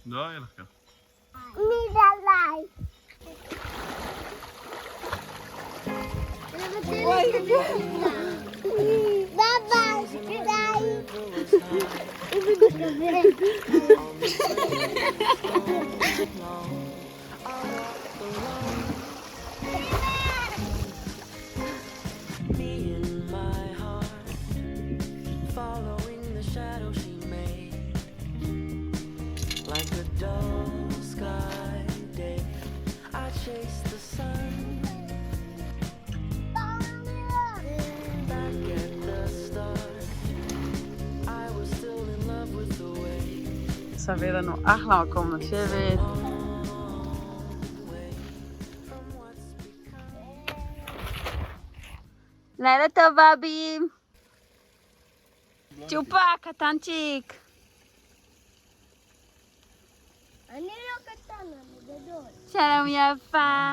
לא יהיה לך ככה. מדלי. בבא, כדאי. עכשיו יהיה לנו אחלה מקום לשבת. לילה טוב אבי. צ'ופה, קטנצ'יק. אני לא קטן, אני גדול. שלום יפה.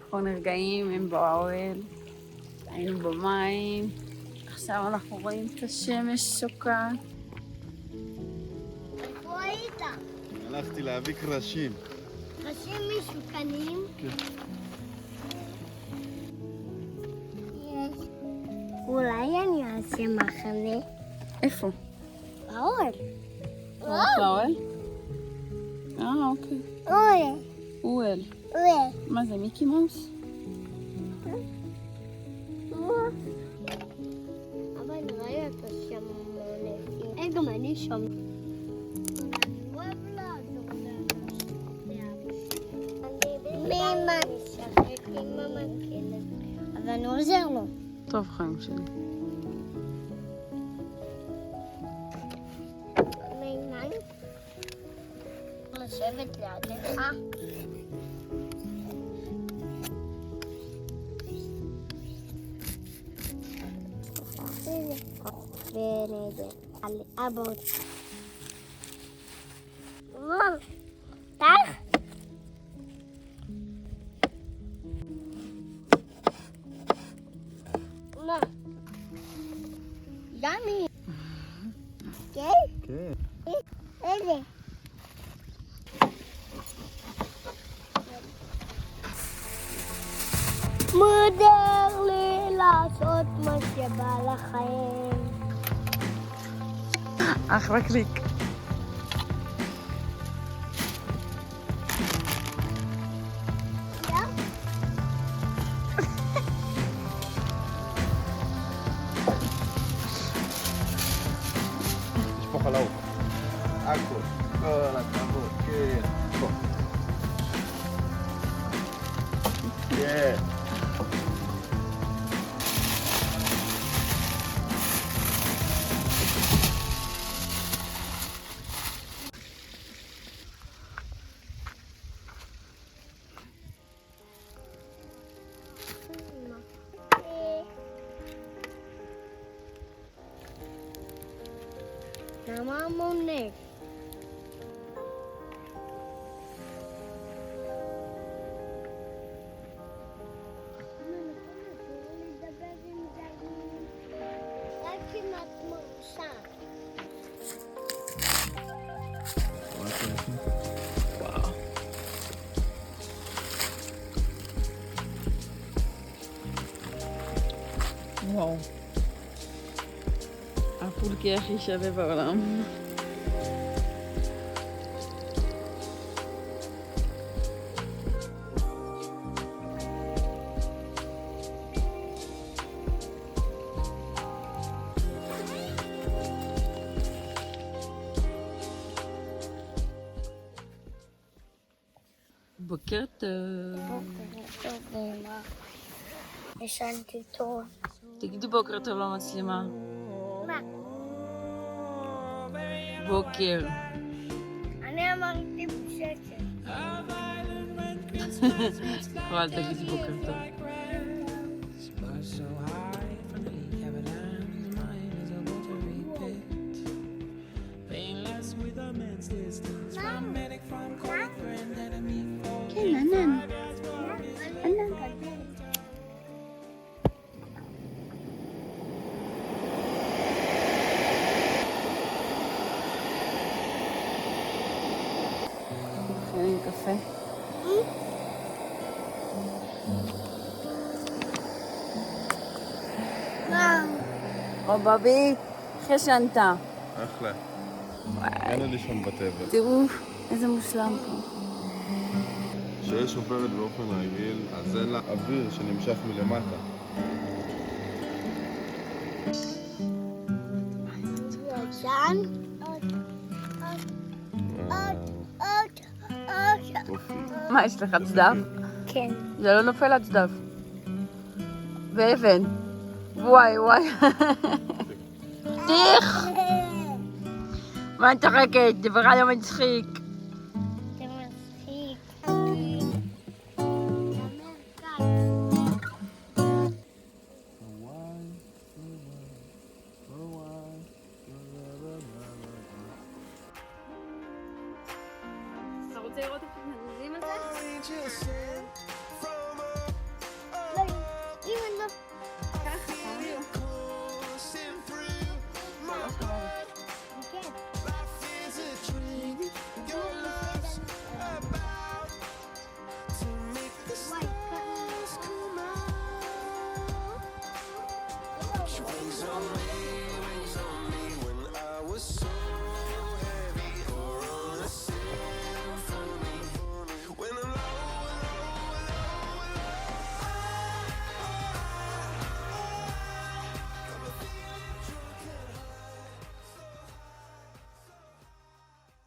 אנחנו נרגעים, הם באוהל. היינו במים. עכשיו אנחנו רואים את השמש שוקעת. איפה היית? הלכתי להביא קרשים. קרשים משוקנים? כן. יש. אולי אני אעשה מחנה? איפה? באוהל. באוהל? אוקיי. אוהל. אוהל. אוהל. מה זה, מיקי מאוס? אבל נראה לי אתה שם מולטים. גם אני שם. אני אוהב לעזור מאמא נשחק עם המקלת. אז אני עוזר לו. טוב חיים שלי. מימן? לשבת לידיך? ונדע על אבות. טח? מה? ימי. כן? כן. איזה? מותר לי לעשות מה שבא לכם. אחלה קליק. יש פה חלאות. הכל. כל הכבוד. כן. בוא. כן. למה המונה? רק כמעט מרשה. וואו. וואו. הפולקי הכי שווה בעולם. בוקר טוב. בוקר טוב, אמא. ישנתי טוב. תגידו בוקר טוב למצלמה. מה? בוקר. אני אמרתי בשקט. אל תגידי בוקר טוב. כן, ענן. ענן כזה. יפה. או בבי, איך ישנת? אחלה. הגענו לישון בטבע. תראו איזה מושלם פה. שיש עוברת באופן רגיל, אז אין לה אוויר שנמשך מלמטה. ישן? יופי. מה, יש לך צדף? כן. זה לא נופל הצדף. ואבן. וואי וואי. תיך! מה את צוחקת? זה בכלל לא מצחיק. זה מצחיק. אתה רוצה לראות איך מתנדנדים על זה?